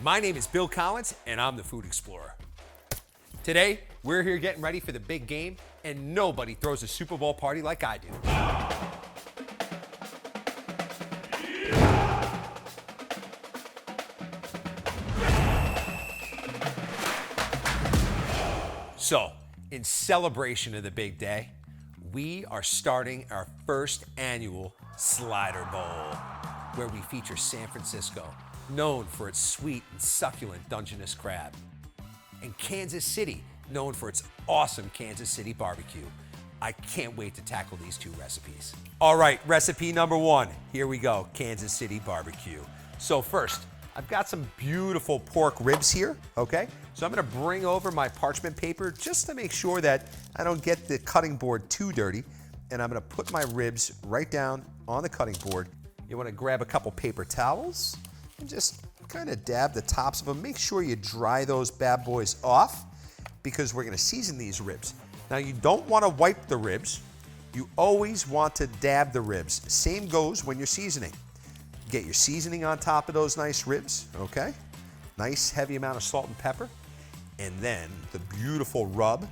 My name is Bill Collins, and I'm the Food Explorer. Today, we're here getting ready for the big game, and nobody throws a Super Bowl party like I do. So, in celebration of the big day, we are starting our first annual Slider Bowl, where we feature San Francisco, known for its sweet and succulent Dungeness crab, and Kansas City, known for its awesome Kansas City barbecue. I can't wait to tackle these two recipes. All right, recipe number one. Here we go, Kansas City barbecue. So first, I've got some beautiful pork ribs here, okay? So I'm gonna bring over my parchment paper just to make sure that I don't get the cutting board too dirty. And I'm gonna put my ribs right down on the cutting board. You wanna grab a couple paper towels and just kind of dab the tops of them. Make sure you dry those bad boys off because we're gonna season these ribs. Now you don't wanna wipe the ribs. You always want to dab the ribs. Same goes when you're seasoning. Get your seasoning on top of those nice ribs, okay? Nice heavy amount of salt and pepper. And then the beautiful rub.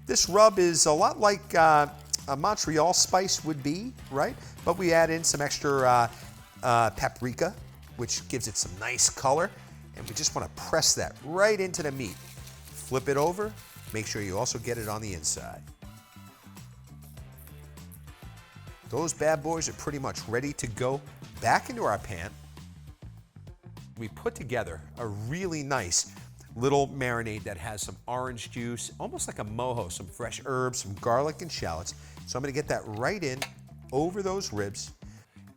This rub is a lot like a Montreal spice would be, right? But we add in some extra paprika, which gives it some nice color. And we just want to press that right into the meat. Flip it over. Make sure you also get it on the inside. Those bad boys are pretty much ready to go back into our pan. We put together a really nice little marinade that has some orange juice, almost like a mojo, some fresh herbs, some garlic and shallots. So I'm gonna get that right in over those ribs,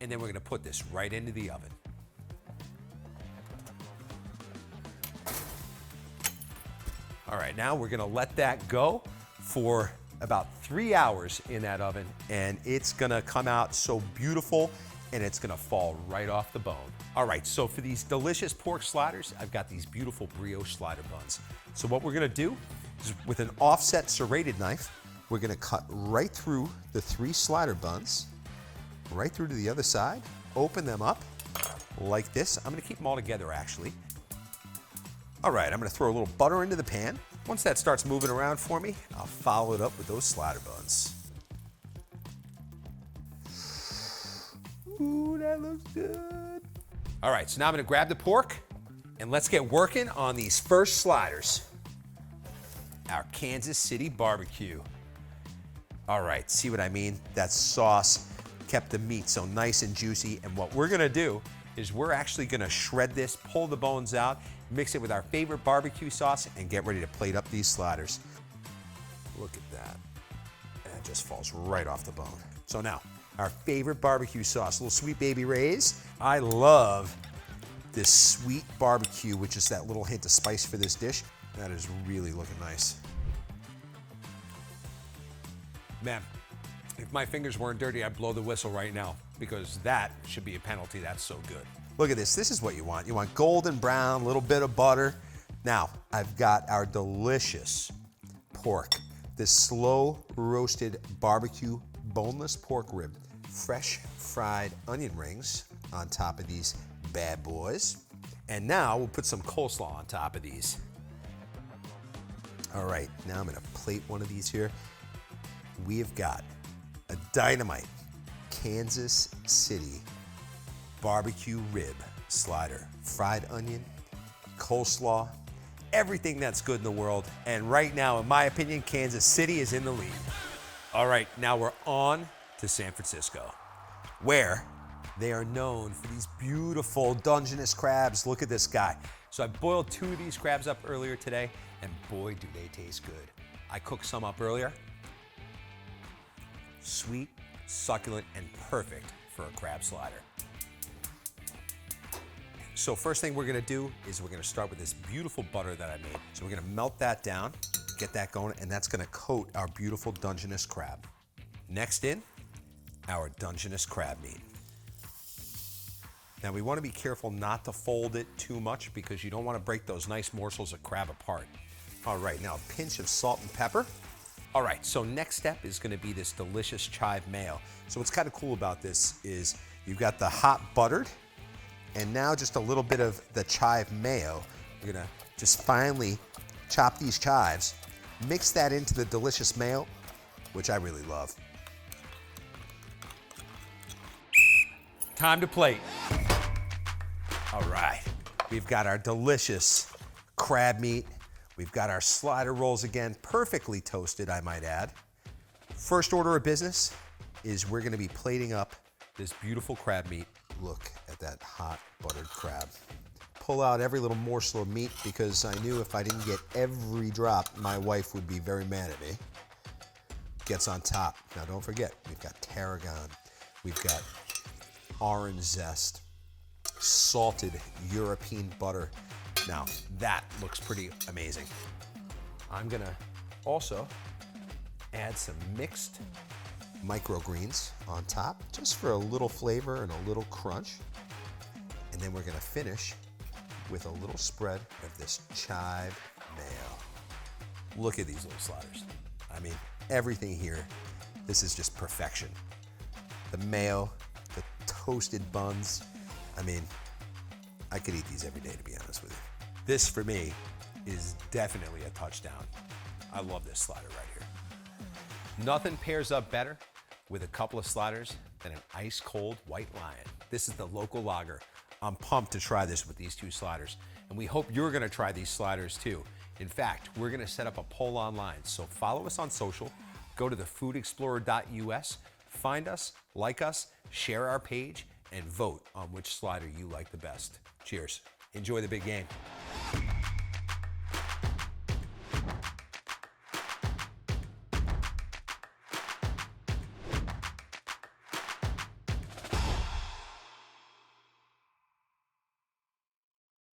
and then we're gonna put this right into the oven. All right, now we're gonna let that go for about 3 hours in that oven, and it's gonna come out so beautiful, and it's gonna fall right off the bone. All right, so for these delicious pork sliders, I've got these beautiful brioche slider buns. So what we're gonna do is with an offset serrated knife, we're gonna cut right through the 3 slider buns, right through to the other side, open them up like this. I'm gonna keep them all together actually. All right, I'm gonna throw a little butter into the pan. Once that starts moving around for me, I'll follow it up with those slider buns. Ooh, that looks good. All right, so now I'm gonna grab the pork and let's get working on these first sliders. Our Kansas City barbecue. All right, see what I mean? That sauce kept the meat so nice and juicy. And what we're gonna do is we're actually gonna shred this, pull the bones out, mix it with our favorite barbecue sauce, and get ready to plate up these sliders. Look at that. And it just falls right off the bone. So now, our favorite barbecue sauce, a little Sweet Baby Ray's. I love this sweet barbecue with just that little hint of spice for this dish. That is really looking nice. Man, if my fingers weren't dirty, I'd blow the whistle right now because that should be a penalty. That's so good. Look at this. This is what you want. You want golden brown, a little bit of butter. Now, I've got our delicious pork, this slow roasted barbecue boneless pork rib, fresh fried onion rings on top of these bad boys. And now we'll put some coleslaw on top of these. All right, now I'm gonna plate one of these here. We have got a dynamite Kansas City barbecue rib slider, fried onion, coleslaw, everything that's good in the world. And right now, in my opinion, Kansas City is in the lead. All right, now we're on to San Francisco, where they are known for these beautiful Dungeness crabs. Look at this guy. So I boiled 2 of these crabs up earlier today, and boy, do they taste good. I cooked some up earlier. Sweet, succulent, and perfect for a crab slider. So first thing we're gonna do is we're gonna start with this beautiful butter that I made. So we're gonna melt that down, get that going, and that's gonna coat our beautiful Dungeness crab. Next in, our Dungeness crab meat. Now we wanna be careful not to fold it too much because you don't wanna break those nice morsels of crab apart. All right, now a pinch of salt and pepper. All right, so next step is gonna be this delicious chive mayo. So what's kind of cool about this is you've got the hot buttered, and now just a little bit of the chive mayo We're gonna just finely chop these chives, mix that into the delicious mayo, which I really love. Time to plate. All right, we've got our delicious crab meat. We've got our slider rolls again, perfectly toasted, I might add. First order of business is we're gonna be plating up this beautiful crab meat. Look at that hot buttered crab. Pull out every little morsel of meat because I knew if I didn't get every drop, my wife would be very mad at me. Gets on top. Now don't forget, we've got tarragon, we've got orange zest, salted European butter. Now that looks pretty amazing. I'm gonna also add some mixed microgreens on top, just for a little flavor and a little crunch. And then we're gonna finish with a little spread of this chive mayo. Look at these little sliders. I mean, everything here, this is just perfection. The mayo, the toasted buns. I mean, I could eat these every day, to be honest with you. This, for me, is definitely a touchdown. I love this slider right here. Nothing pairs up better with a couple of sliders than an ice-cold White Lion. This is the local lager. I'm pumped to try this with these two sliders, and we hope you're gonna try these sliders too. In fact, we're gonna set up a poll online, so follow us on social, go to thefoodexplorer.us, find us, like us, share our page, and vote on which slider you like the best. Cheers. Enjoy the big game.